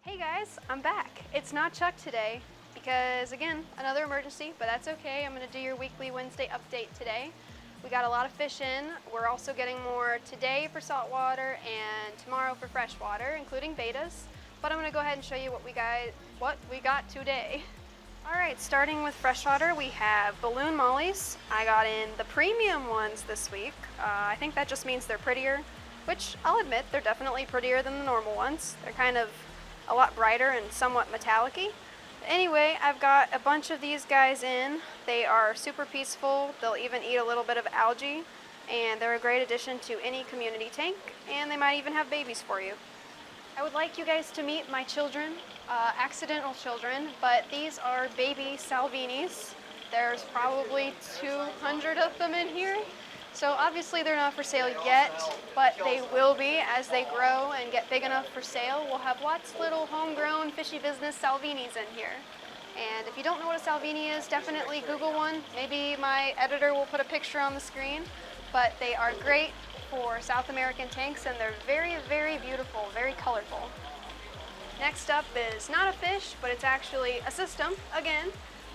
Hey guys, I'm back. It's not Chuck today because, again, another emergency, but that's okay. I'm going to do your weekly Wednesday update today. We got a lot of fish in. We're also getting more today for saltwater and tomorrow for freshwater, including betas. But I'm going to go ahead and show you what we got today. Alright, starting with freshwater, we have balloon mollies. I got in the premium ones this week. I think that just means they're prettier, which I'll admit, they're definitely prettier than the normal ones. They're kind of a lot brighter and somewhat metallic-y. Anyway, I've got a bunch of these guys in. They are super peaceful. They'll even eat a little bit of algae, and they're a great addition to any community tank, and they might even have babies for you. I would like you guys to meet my children, accidental children, but these are baby Salvinis. There's probably 200 of them in here. So obviously they're not for sale yet, but they will be as they grow and get big enough for sale. We'll have lots of little homegrown Fishy Business Salvinis in here. And if you don't know what a Salvini is, definitely Google one. Maybe my editor will put a picture on the screen, but they are great for South American tanks, and they're very, very beautiful, very colorful. Next up is not a fish, but it's actually a system. Again,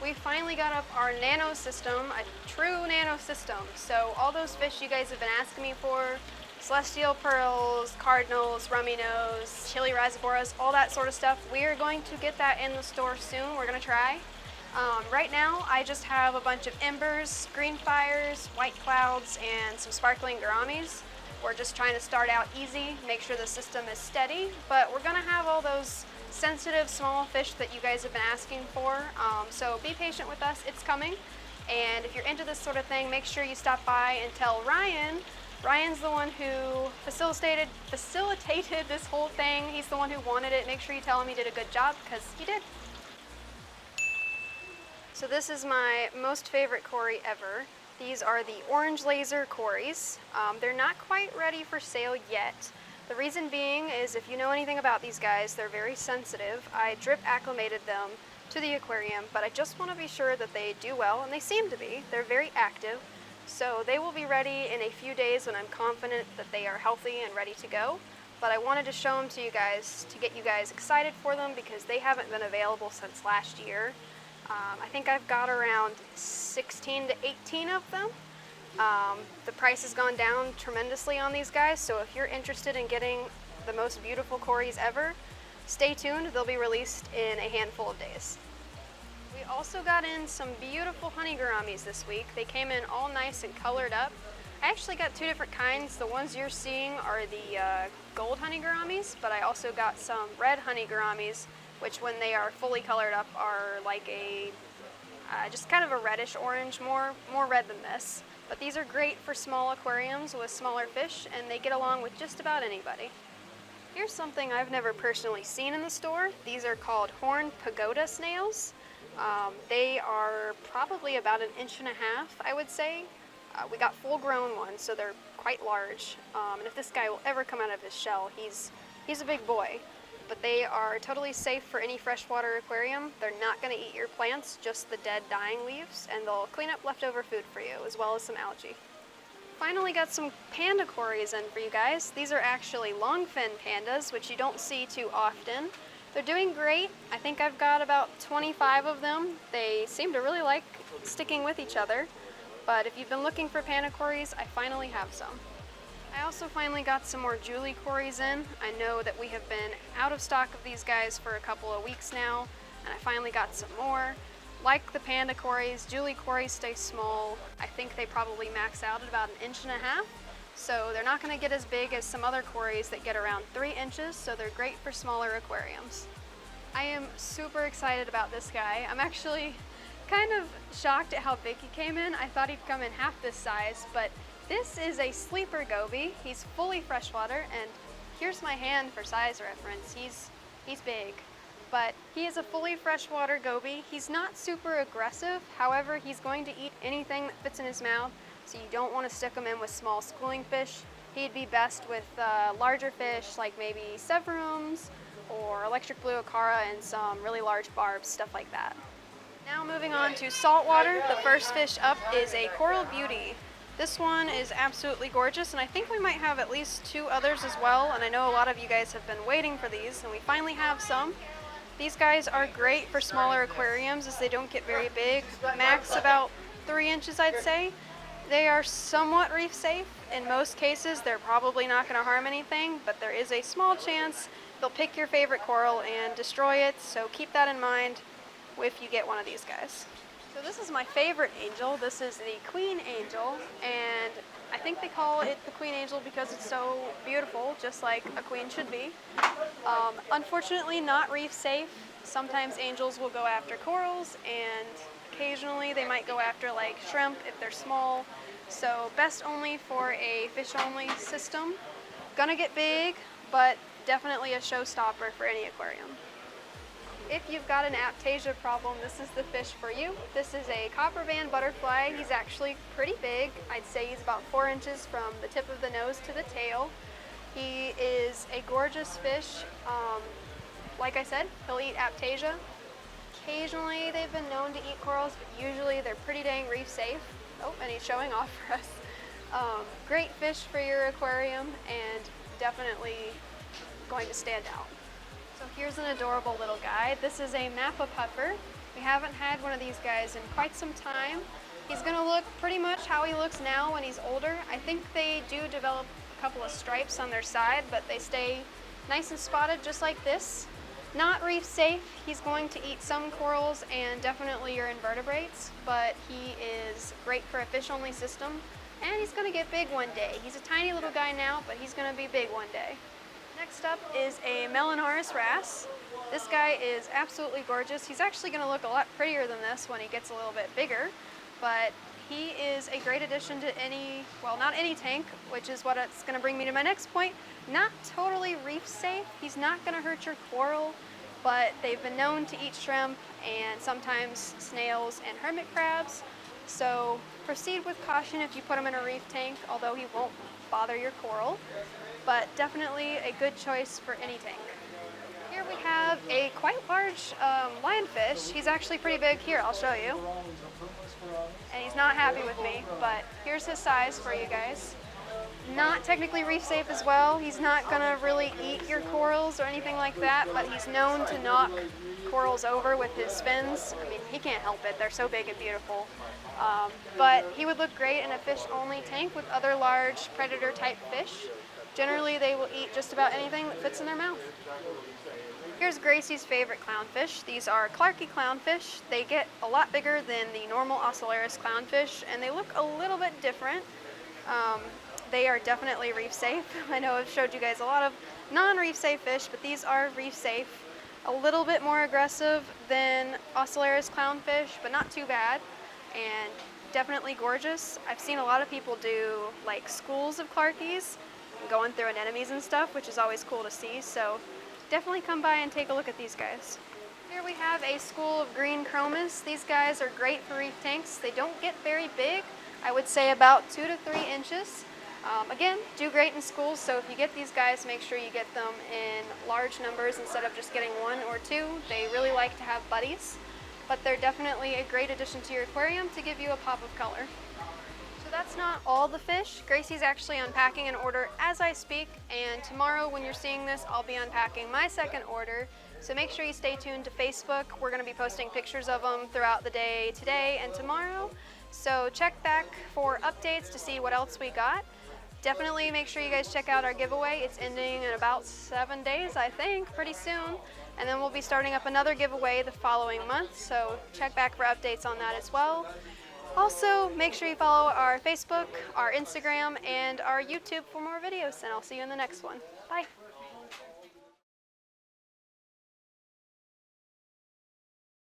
we finally got up our Nano System, a true Nano System. So all those fish you guys have been asking me for, celestial pearls, cardinals, rummy nose, chili rhizoboras, all that sort of stuff, we are going to get that in the store soon. We're going to try. Right now, I just have a bunch of embers, green fires, white clouds, and some sparkling gouramis. We're just trying to start out easy, make sure the system is steady, but we're going to have all those sensitive small fish that you guys have been asking for. So be patient with us, it's coming. And if you're into this sort of thing, make sure you stop by and tell Ryan. Ryan's the one who facilitated this whole thing. He's the one who wanted it. Make sure you tell him he did a good job, because he did. So this is my most favorite Cory ever. These are the orange laser Corys. They're not quite ready for sale yet. The reason being is, if you know anything about these guys, they're very sensitive. I drip acclimated them to the aquarium, but I just want to be sure that they do well, and they seem to be. They're very active. So they will be ready in a few days when I'm confident that they are healthy and ready to go. But I wanted to show them to you guys to get you guys excited for them, because they haven't been available since last year. I think I've got around 16 to 18 of them. The price has gone down tremendously on these guys, so if you're interested in getting the most beautiful Corys ever, stay tuned. They'll be released in a handful of days. We also got in some beautiful honey gouramis this week. They came in all nice and colored up. I actually got two different kinds. The ones you're seeing are the gold honey gouramis, but I also got some red honey gouramis, which when they are fully colored up are like a just kind of a reddish orange, more red than this. But these are great for small aquariums with smaller fish, and they get along with just about anybody. Here's something I've never personally seen in the store. These are called horned Pagoda snails. They are probably about 1.5 inches, I would say. We got full-grown ones, so they're quite large. And if this guy will ever come out of his shell, he's a big boy. But they are totally safe for any freshwater aquarium. They're not going to eat your plants, just the dead, dying leaves, and they'll clean up leftover food for you, as well as some algae. Finally got some panda Corys in for you guys. These are actually longfin pandas, which you don't see too often. They're doing great. I think I've got about 25 of them. They seem to really like sticking with each other. But if you've been looking for panda Corys, I finally have some. I also finally got some more Julie Corys in. I know that we have been out of stock of these guys for a couple of weeks now, and I finally got some more. Like the panda Corys, Julie Corys stay small. I think they probably max out at about 1.5 inches. So they're not going to get as big as some other Corys that get around 3 inches, so they're great for smaller aquariums. I am super excited about this guy. I'm actually kind of shocked at how big he came in. I thought he'd come in half this size, but this is a sleeper Goby. He's fully freshwater, and here's my hand for size reference. He's big, but he is a fully freshwater Goby. He's not super aggressive. However, he's going to eat anything that fits in his mouth, so you don't want to stick him in with small schooling fish. He'd be best with larger fish, like maybe severums or electric blue acara and some really large barbs, stuff like that. Now moving on to saltwater, the first fish up is a coral beauty. This one is absolutely gorgeous, and I think we might have at least 2 others as well, and I know a lot of you guys have been waiting for these, and we finally have some. These guys are great for smaller aquariums as they don't get very big, max about 3 inches I'd say. They are somewhat reef safe. In most cases they're probably not going to harm anything, but there is a small chance they'll pick your favorite coral and destroy it, so keep that in mind if you get one of these guys. So this is my favorite angel. This is the queen angel, and I think they call it the queen angel because it's so beautiful, just like a queen should be. Unfortunately not reef safe. Sometimes angels will go after corals, and occasionally they might go after like shrimp if they're small. So best only for a fish only system. Gonna get big, but definitely a showstopper for any aquarium. If you've got an aptasia problem, this is the fish for you. This is a Copperband Butterfly. He's actually pretty big. I'd say he's about 4 inches from the tip of the nose to the tail. He is a gorgeous fish. Like I said, he'll eat aptasia. Occasionally they've been known to eat corals, but usually they're pretty dang reef safe. Oh, and he's showing off for us. Great fish for your aquarium and definitely going to stand out. So here's an adorable little guy. This is a Mappa puffer. We haven't had one of these guys in quite some time. He's going to look pretty much how he looks now when he's older. I think they do develop a couple of stripes on their side, but they stay nice and spotted just like this. Not reef safe. He's going to eat some corals and definitely your invertebrates, but he is great for a fish only system, and he's going to get big one day. He's a tiny little guy now, but he's going to be big one day. Next up is a Melanurus Wrasse. This guy is absolutely gorgeous. He's actually going to look a lot prettier than this when he gets a little bit bigger, but he is a great addition to any, well, not any tank, which is what it's going to bring me to my next point. Not totally reef safe. He's not going to hurt your coral, but they've been known to eat shrimp and sometimes snails and hermit crabs. So proceed with caution if you put him in a reef tank, although he won't bother your coral. But definitely a good choice for any tank. Here we have a quite large lionfish. He's actually pretty big. Here, I'll show you. And he's not happy with me, but here's his size for you guys. Not technically reef safe as well. He's not gonna really eat your corals or anything like that, but he's known to knock corals over with his fins. I mean, he can't help it. They're so big and beautiful. But he would look great in a fish-only tank with other large predator-type fish. Generally, they will eat just about anything that fits in their mouth. Here's Gracie's favorite clownfish. These are Clarkii Clownfish. They get a lot bigger than the normal Ocellaris clownfish, and they look a little bit different. They are definitely reef safe. I know I've showed you guys a lot of non-reef safe fish, but these are reef safe. A little bit more aggressive than Ocellaris clownfish, but not too bad, and definitely gorgeous. I've seen a lot of people do like schools of Clarkies, going through anemones and stuff, which is always cool to see, so definitely come by and take a look at these guys. Here we have a school of green Chromis. These guys are great for reef tanks. They don't get very big. I would say about 2 to 3 inches. Again, do great in schools, so if you get these guys, make sure you get them in large numbers instead of just getting 1 or 2. They really like to have buddies, but they're definitely a great addition to your aquarium to give you a pop of color. That's not all the fish. Gracie's actually unpacking an order as I speak, and tomorrow when you're seeing this, I'll be unpacking my second order. So make sure you stay tuned to Facebook. We're going to be posting pictures of them throughout the day today and tomorrow. So check back for updates to see what else we got. Definitely make sure you guys check out our giveaway. It's ending in about 7 days, I think, pretty soon. And then we'll be starting up another giveaway the following month. So check back for updates on that as well. Also, make sure you follow our Facebook, our Instagram, and our YouTube for more videos, and I'll see you in the next one. Bye!